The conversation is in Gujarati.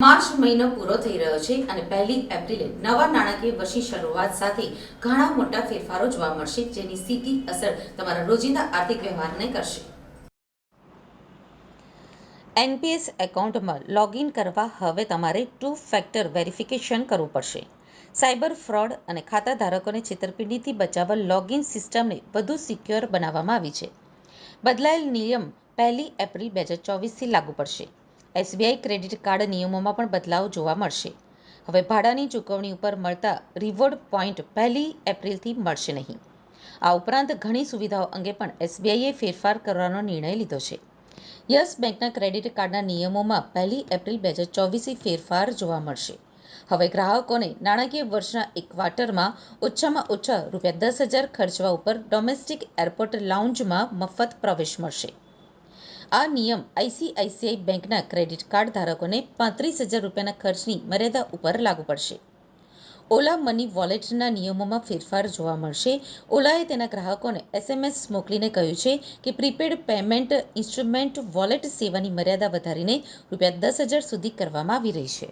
માર્ચ મહિનો પૂરો થઈ રહ્યો છે અને 1 એપ્રિલે નવા નાણાકીય વર્ષની શરૂઆત સાથે ઘણા મોટા ફેરફારો જોવા મળશે, જેની સીધી અસર તમારા રોજિંદા આર્થિક વ્યવહારને કરશે. એનપીએસ એકાઉન્ટમાં લોગિન કરવા હવે તમારે 2 ફેક્ટર વેરિફિકેશન કરવું પડશે. સાયબર ફ્રોડ અને ખાતા ધારકોને છેતરપિંડીથી બચાવવા લોગિન સિસ્ટમને વધુ સિક્યોર બનાવવામાં આવી છે. બદલાયેલ નિયમ 1 એપ્રિલ 2024થી લાગુ પડશે. એસબીઆઈ ક્રેડિટ કાર્ડ નિયમોમાં પણ બદલાવ જોવા મળશે. હવે ભાડાની ચૂકવણી ઉપર મળતા રિવોર્ડ પોઈન્ટ 1 એપ્રિલથી મળશે નહીં. આ ઉપરાંત ઘણી સુવિધાઓ અંગે પણ એસબીઆઈએ ફેરફાર કરવાનો નિર્ણય લીધો છે. યસ બેંકના ક્રેડિટ કાર્ડના નિયમોમાં 1 એપ્રિલ 2024થી ફેરફાર જોવા મળશે. હવે ગ્રાહકોને નાણાકીય વર્ષના એક ક્વાર્ટરમાં ઓછામાં ઓછા ₹10,000 ખર્ચવા ઉપર ડોમેસ્ટિક એરપોર્ટ લાઉન્જમાં મફત પ્રવેશ મળશે. આ નિયમ આઈસીઆઈસીઆઈ બેંકના ક્રેડિટ કાર્ડ ધારકોને ₹35,000 ખર્ચની મર્યાદા ઉપર લાગુ પડશે. ઓલા મની વોલેટના નિયમોમાં ફેરફાર જોવા મળશે. ઓલાએ તેના ગ્રાહકોને એસએમએસ મોકલીને કહ્યું છે કે પ્રીપેડ પેમેન્ટ ઇન્સ્ટ્રુમેન્ટ વોલેટ સેવાની મર્યાદા વધારીને ₹10,000 સુધી કરવામાં આવી રહી છે.